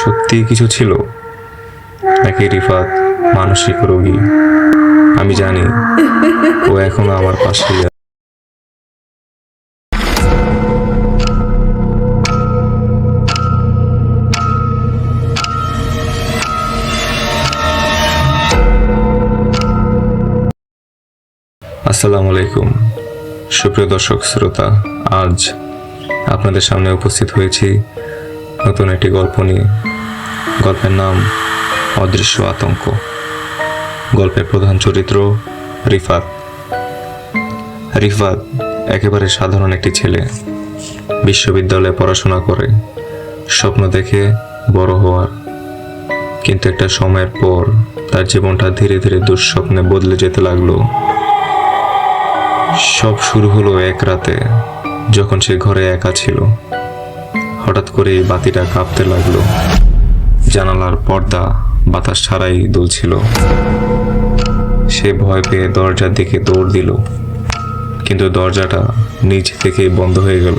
সত্যি কিছু ছিল, নাকি রিফাত মানসিক রোগী? আমি জানি ও এখনো আমার পাশেই আছে। আসসালামু আলাইকুম সুপ্রিয় দর্শক শ্রোতা, আজ আপনাদের সামনে উপস্থিত হয়েছি নতুন একটি গল্প নিয়ে। গল্পের নাম অদৃশ্য আতঙ্ক। গল্পের প্রধান চরিত্র রিফাত। রিফাত একেবারে সাধারণ একটি ছেলে, বিশ্ববিদ্যালয়ে পড়াশোনা করে, স্বপ্ন দেখে বড় হওয়ার। কিন্তু একটা সময়ের পর তার জীবনটা ধীরে ধীরে দুঃস্বপ্নে বদলে যেতে লাগলো। সব শুরু হলো এক রাতে, যখন সে ঘরে একা ছিল। হঠাৎ করে বাতিটা কাঁপতে লাগলো, জানালার পর্দা বাতাস ছাড়াই দুলছিল। সে ভয় পেয়ে দরজার দিকে দৌড় দিল, কিন্তু দরজাটা নিচ থেকেই বন্ধ হয়ে গেল।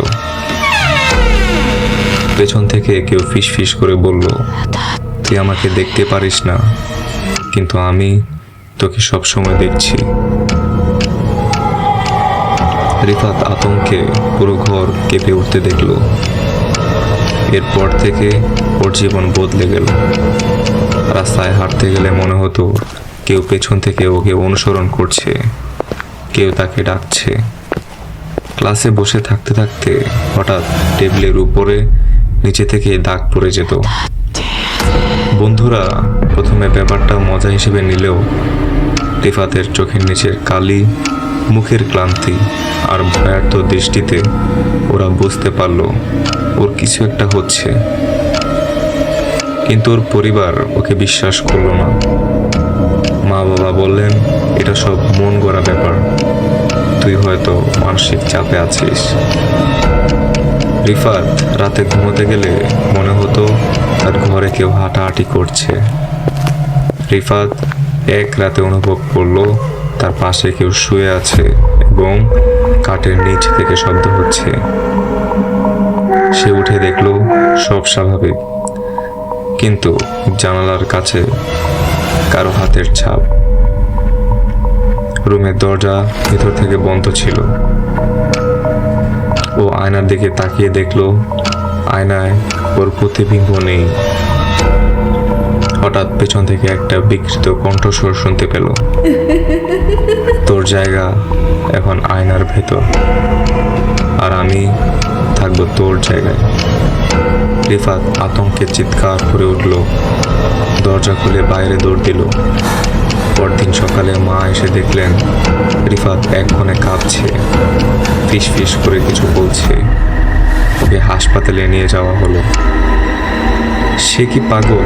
পেছন থেকে কেউ ফিস ফিস করে বলল, তুই আমাকে দেখতে পারিস না, কিন্তু আমি তোকে সবসময় দেখছি। রিফাত আতঙ্কে পুরো ঘর কেঁপে উঠতে দেখল। এরপর থেকে ওর জীবন বদলে গেল। রাস্তায় হাঁটতে গেলে মনে হতো কেউ পেছন থেকে ওকে অনুসরণ করছে, কেউ তাকে ডাকছে। ক্লাসে বসে থাকতে থাকতে হঠাৎ টেবিলের উপরে নিচে থেকে দাগ পড়ে যেত। বন্ধুরা প্রথমে ব্যাপারটা মজা হিসেবে নিলেও রিফাতের চোখের নিচের কালি, মুখের ক্লান্তি আর ভয়ার্থ দৃষ্টিতে ওরা বুঝতে পারলো ওর কিছু একটা হচ্ছে। কিন্তু ওর পরিবার ওকে বিশ্বাস করলো না। মা বাবা বললেন, এটা সব মন গড়া ব্যাপার, তুই হয়তো মানসিক চাপে আছিস। রিফাত রাতে ঘুমোতে গেলে মনে হতো তার ঘরে কেউ হাঁটাহাঁটি করছে। রিফাত এক রাতে অনুভব করলো তার পাশে কেউ শুয়ে আছে এবং কাঠের নিচ থেকে শব্দ হচ্ছে। সে উঠে দেখলো সব স্বাভাবিক, কিন্তু জানালার কাছে কারো হাতের ছাপ। রুমের দরজা ভেতর থেকে বন্ধ ছিল। ও আয়নার দিকে তাকিয়ে দেখলো আয়নায় ওর প্রতিবিম্ব নেই। হঠাৎ পেছন থেকে একটা বিকৃত কণ্ঠস্বর শুনতে পেল, তোর জায়গা এখন আয়নার ভেতর, আর আমি থাকবো তোর জায়গায়। রিফাত আতঙ্কে চিৎকার করে উঠল, দরজা খুলে বাইরে দৌড় দিল। পরদিন সকালে মা এসে দেখলেন রিফাত এক কোণে কাঁদছে, ফিস ফিস করে কিছু বলছে। ওকে হাসপাতালে নিয়ে যাওয়া হলো। সে কি পাগল,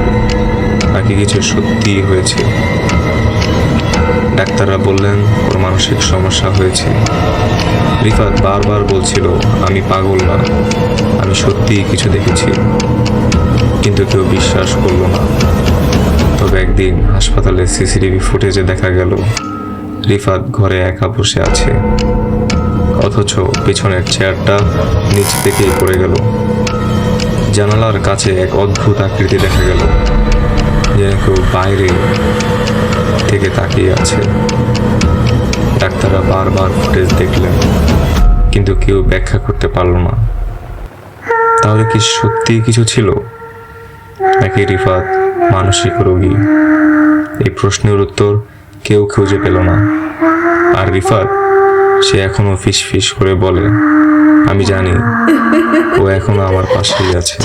নাকি কিছু সত্যিই হয়েছে? ডাক্তাররা বললেন ওর মানসিক সমস্যা হয়েছে। রিফাত বারবার বলছিল, আমি পাগল না, আমি সত্যিই কিছু দেখেছি। কিন্তু কেউ বিশ্বাস করলো না। তবে একদিন হাসপাতালে সিসিটিভি ফুটেজে দেখা গেল রিফাত ঘরে একা বসে আছে, অথচ পেছনের চেয়ারটা নিচ থেকেই পড়ে গেল। জানালার কাছে এক অদ্ভুত আকৃতি দেখা গেল, যেন কেউ বাইরে থেকে তাকিয়ে আছে। ডাক্তাররা বারবার ফুটেজ দেখলেন, কিন্তু কেউ ব্যাখ্যা করতে পারল না। তাহলে কি সত্যিই কিছু ছিল, নাকি রিফাত মানসিক রোগী? এই প্রশ্নের উত্তর কেউ খুঁজে পেল না। আর রিফাত, সে এখনো ফিস ফিস করে বলে, আমি জানি ও এখনো আমার পাশেই আছে।